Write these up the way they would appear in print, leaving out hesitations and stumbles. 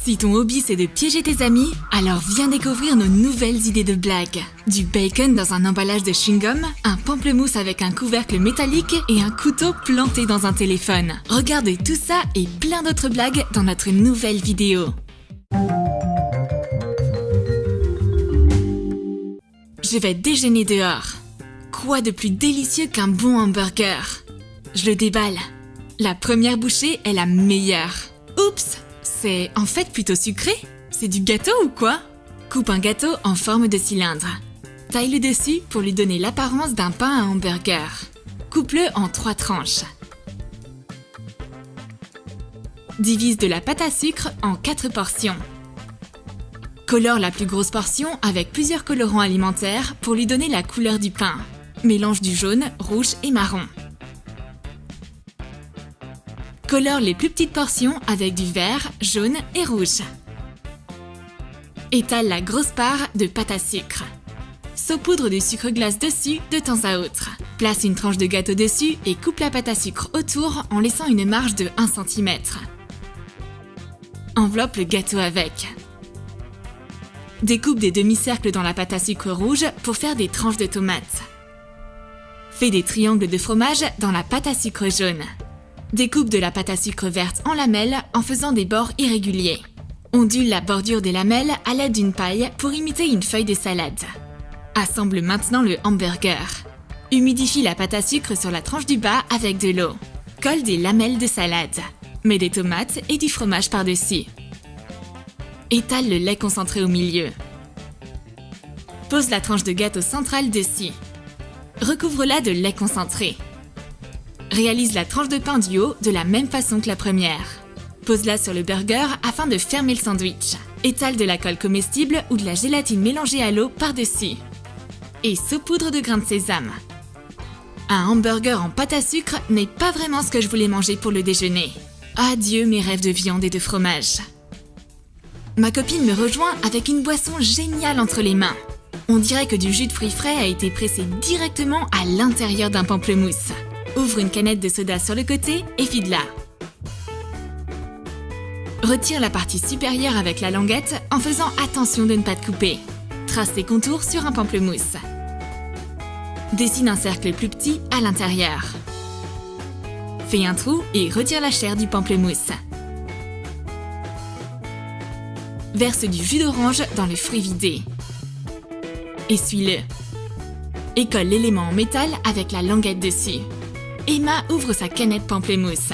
Si ton hobby c'est de piéger tes amis, alors viens découvrir nos nouvelles idées de blagues. Du bacon dans un emballage de chewing-gum, un pamplemousse avec un couvercle métallique et un couteau planté dans un téléphone. Regarde tout ça et plein d'autres blagues dans notre nouvelle vidéo. Je vais déjeuner dehors. Quoi de plus délicieux qu'un bon hamburger? Je le déballe. La première bouchée est la meilleure. Oups! C'est en fait plutôt sucré. C'est du gâteau ou quoi? Coupe un gâteau en forme de cylindre. Taille le dessus pour lui donner l'apparence d'un pain à hamburger. Coupe-le en 3 tranches. Divise de la pâte à sucre en 4 portions. Colore la plus grosse portion avec plusieurs colorants alimentaires pour lui donner la couleur du pain. Mélange du jaune, rouge et marron. Colore les plus petites portions avec du vert, jaune et rouge. Étale la grosse part de pâte à sucre. Saupoudre du sucre glace dessus de temps à autre. Place une tranche de gâteau dessus et coupe la pâte à sucre autour en laissant une marge de 1 cm. Enveloppe le gâteau avec. Découpe des demi-cercles dans la pâte à sucre rouge pour faire des tranches de tomates. Fais des triangles de fromage dans la pâte à sucre jaune. Découpe de la pâte à sucre verte en lamelles en faisant des bords irréguliers. Ondule la bordure des lamelles à l'aide d'une paille pour imiter une feuille de salade. Assemble maintenant le hamburger. Humidifie la pâte à sucre sur la tranche du bas avec de l'eau. Colle des lamelles de salade. Mets des tomates et du fromage par-dessus. Étale le lait concentré au milieu. Pose la tranche de gâteau centrale dessus. Recouvre-la de lait concentré. Réalise la tranche de pain du haut de la même façon que la première. Pose-la sur le burger afin de fermer le sandwich. Étale de la colle comestible ou de la gélatine mélangée à l'eau par-dessus. Et saupoudre de grains de sésame. Un hamburger en pâte à sucre n'est pas vraiment ce que je voulais manger pour le déjeuner. Adieu mes rêves de viande et de fromage. Ma copine me rejoint avec une boisson géniale entre les mains. On dirait que du jus de fruits frais a été pressé directement à l'intérieur d'un pamplemousse. Ouvre une canette de soda sur le côté et vide-la. Retire la partie supérieure avec la languette en faisant attention de ne pas te couper. Trace tes contours sur un pamplemousse. Dessine un cercle plus petit à l'intérieur. Fais un trou et retire la chair du pamplemousse. Verse du jus d'orange dans le fruit vidé. Essuie-le. Et colle l'élément en métal avec la languette dessus. Emma ouvre sa canette pamplemousse.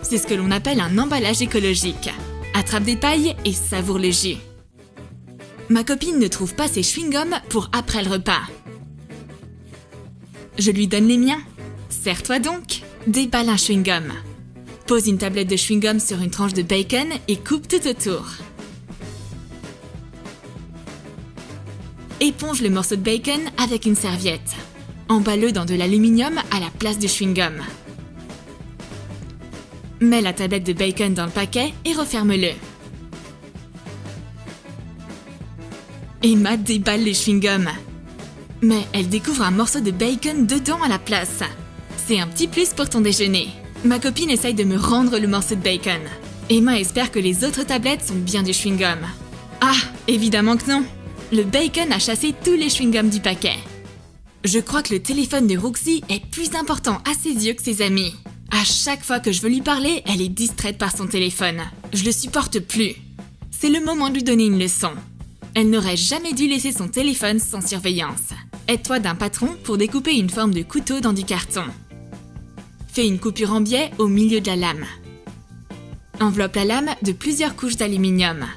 C'est ce que l'on appelle un emballage écologique. Attrape des pailles et savoure le jus. Ma copine ne trouve pas ses chewing-gums pour après le repas. Je lui donne les miens. Sers-toi donc. Déballe un chewing-gum. Pose une tablette de chewing-gum sur une tranche de bacon et coupe tout autour. Éponge le morceau de bacon avec une serviette. Emballe-le dans de l'aluminium à la place du chewing-gum. Mets la tablette de bacon dans le paquet et referme-le. Emma déballe le chewing-gum. Mais elle découvre un morceau de bacon dedans à la place. C'est un petit plus pour ton déjeuner. Ma copine essaye de me rendre le morceau de bacon. Emma espère que les autres tablettes sont bien du chewing-gum. Ah, évidemment que non. Le bacon a chassé tous les chewing-gums du paquet. Je crois que le téléphone de Roxy est plus important à ses yeux que ses amis. À chaque fois que je veux lui parler, elle est distraite par son téléphone. Je le supporte plus. C'est le moment de lui donner une leçon. Elle n'aurait jamais dû laisser son téléphone sans surveillance. Aide-toi d'un patron pour découper une forme de couteau dans du carton. Fais une coupure en biais au milieu de la lame. Enveloppe la lame de plusieurs couches d'aluminium.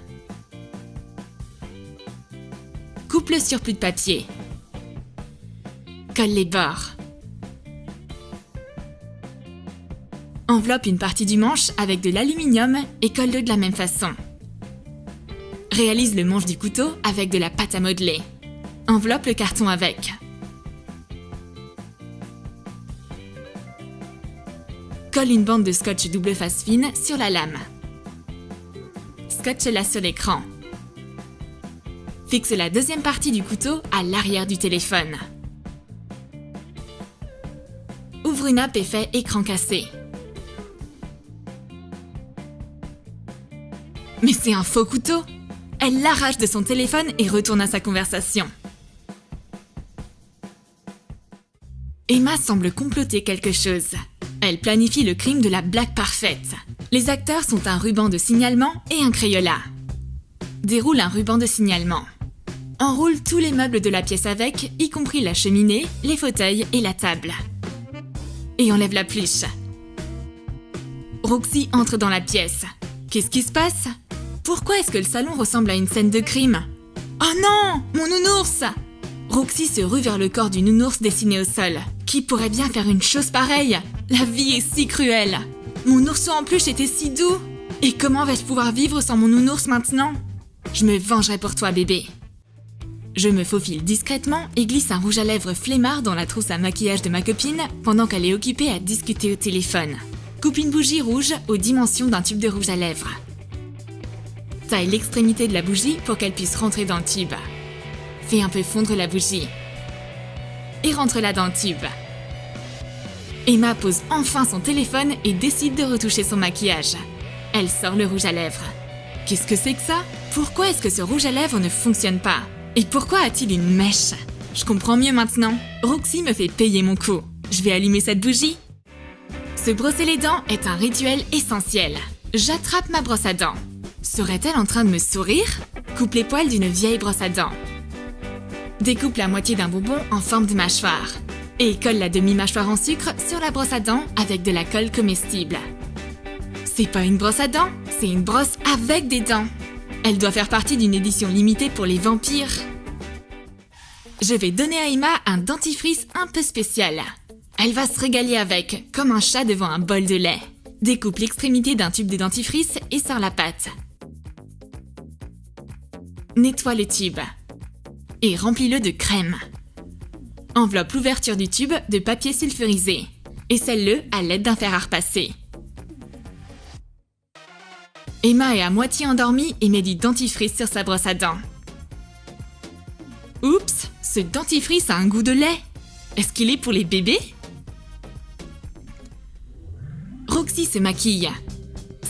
Coupe le surplus de papier. Colle les bords. Enveloppe une partie du manche avec de l'aluminium et colle-le de la même façon. Réalise le manche du couteau avec de la pâte à modeler. Enveloppe le carton avec. Colle une bande de scotch double face fine sur la lame. Scotche-la sur l'écran. Fixe la deuxième partie du couteau à l'arrière du téléphone. Ouvre une app et fais écran cassé. Mais c'est un faux couteau! Elle l'arrache de son téléphone et retourne à sa conversation. Emma semble comploter quelque chose. Elle planifie le crime de la blague parfaite. Les acteurs sont un ruban de signalement et un Crayola. Déroule un ruban de signalement. Enroule tous les meubles de la pièce avec, y compris la cheminée, les fauteuils et la table. Et enlève la pluche. Roxy entre dans la pièce. Qu'est-ce qui se passe? Pourquoi est-ce que le salon ressemble à une scène de crime? Oh non! Mon nounours! Roxy se rue vers le corps du nounours dessiné au sol. Qui pourrait bien faire une chose pareille? La vie est si cruelle! Mon ourson en peluche était si doux! Et comment vais-je pouvoir vivre sans mon nounours maintenant? Je me vengerai pour toi, bébé. Je me faufile discrètement et glisse un rouge à lèvres flemmard dans la trousse à maquillage de ma copine pendant qu'elle est occupée à discuter au téléphone. Coupe une bougie rouge aux dimensions d'un tube de rouge à lèvres. Taille l'extrémité de la bougie pour qu'elle puisse rentrer dans le tube. Fais un peu fondre la bougie. Et rentre-la dans le tube. Emma pose enfin son téléphone et décide de retoucher son maquillage. Elle sort le rouge à lèvres. Qu'est-ce que c'est que ça? Pourquoi est-ce que ce rouge à lèvres ne fonctionne pas? Et pourquoi a-t-il une mèche? Je comprends mieux maintenant. Roxy me fait payer mon coup. Je vais allumer cette bougie. Se brosser les dents est un rituel essentiel. J'attrape ma brosse à dents. Serait-elle en train de me sourire? Coupe les poils d'une vieille brosse à dents. Découpe la moitié d'un bonbon en forme de mâchoire. Et colle la demi-mâchoire en sucre sur la brosse à dents avec de la colle comestible. C'est pas une brosse à dents, c'est une brosse avec des dents. Elle doit faire partie d'une édition limitée pour les vampires. Je vais donner à Emma un dentifrice un peu spécial. Elle va se régaler avec, comme un chat devant un bol de lait. Découpe l'extrémité d'un tube de dentifrice et sors la pâte. Nettoie le tube. Et remplis-le de crème. Enveloppe l'ouverture du tube de papier sulfurisé. Et scelle-le à l'aide d'un fer à repasser. Emma est à moitié endormie et met du dentifrice sur sa brosse à dents. Oups, ce dentifrice a un goût de lait. Est-ce qu'il est pour les bébés? Roxy se maquille.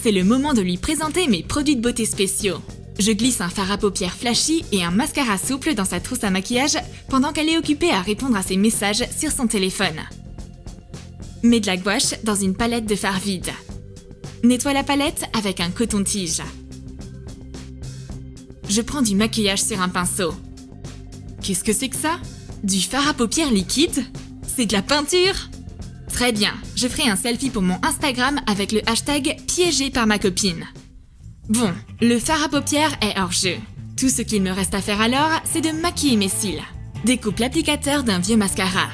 C'est le moment de lui présenter mes produits de beauté spéciaux. Je glisse un fard à paupières flashy et un mascara souple dans sa trousse à maquillage pendant qu'elle est occupée à répondre à ses messages sur son téléphone. Mets de la gouache dans une palette de fard vide. Nettoie la palette avec un coton-tige. Je prends du maquillage sur un pinceau. Qu'est-ce que c'est que ça? Du fard à paupières liquide? C'est de la peinture? Très bien, je ferai un selfie pour mon Instagram avec le hashtag piégé par ma copine. Bon, le fard à paupières est hors jeu. Tout ce qu'il me reste à faire alors, c'est de maquiller mes cils. Découpe l'applicateur d'un vieux mascara.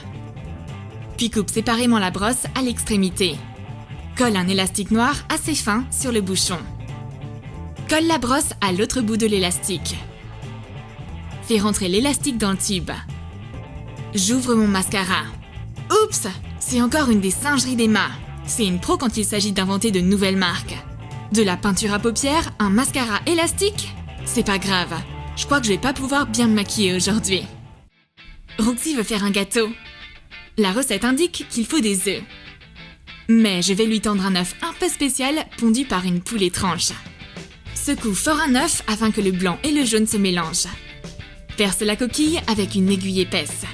Puis coupe séparément la brosse à l'extrémité. Colle un élastique noir assez fin sur le bouchon. Colle la brosse à l'autre bout de l'élastique. Fais rentrer l'élastique dans le tube. J'ouvre mon mascara. Oups! C'est encore une des singeries d'Emma. C'est une pro quand il s'agit d'inventer de nouvelles marques. De la peinture à paupières, un mascara élastique? C'est pas grave. Je crois que je vais pas pouvoir bien me maquiller aujourd'hui. Roxy veut faire un gâteau. La recette indique qu'il faut des œufs. Mais je vais lui tendre un œuf un peu spécial pondu par une poule étrange. Secoue fort un œuf afin que le blanc et le jaune se mélangent. Perce la coquille avec une aiguille épaisse.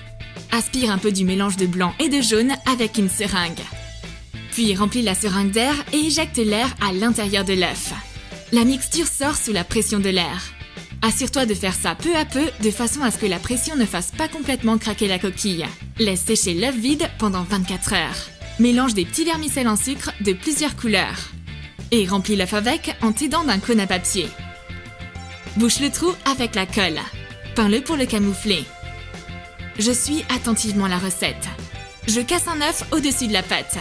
Aspire un peu du mélange de blanc et de jaune avec une seringue. Puis remplis la seringue d'air et éjecte l'air à l'intérieur de l'œuf. La mixture sort sous la pression de l'air. Assure-toi de faire ça peu à peu de façon à ce que la pression ne fasse pas complètement craquer la coquille. Laisse sécher l'œuf vide pendant 24 heures. Mélange des petits vermicelles en sucre de plusieurs couleurs. Et remplis l'œuf avec en t'aidant d'un cône à papier. Bouche le trou avec la colle. Peins-le pour le camoufler. Je suis attentivement la recette. Je casse un œuf au-dessus de la pâte.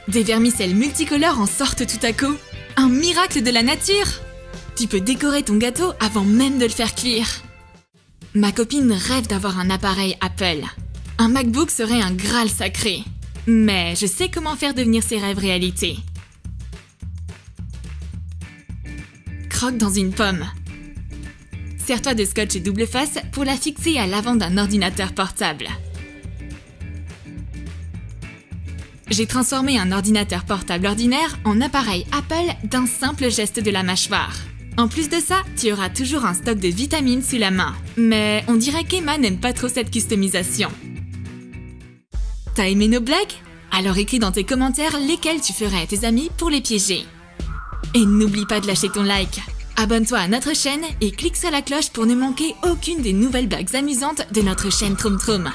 Des vermicelles multicolores en sortent tout à coup. Un miracle de la nature! Tu peux décorer ton gâteau avant même de le faire cuire. Ma copine rêve d'avoir un appareil Apple. Un MacBook serait un graal sacré. Mais je sais comment faire devenir ses rêves réalité. Croque dans une pomme. Sers-toi de scotch double face pour la fixer à l'avant d'un ordinateur portable. J'ai transformé un ordinateur portable ordinaire en appareil Apple d'un simple geste de la mâchoire. En plus de ça, tu auras toujours un stock de vitamines sous la main. Mais on dirait qu'Emma n'aime pas trop cette customisation. T'as aimé nos blagues? Alors écris dans tes commentaires lesquels tu ferais à tes amis pour les piéger. Et n'oublie pas de lâcher ton like. Abonne-toi à notre chaîne et clique sur la cloche pour ne manquer aucune des nouvelles blagues amusantes de notre chaîne Troum Troum.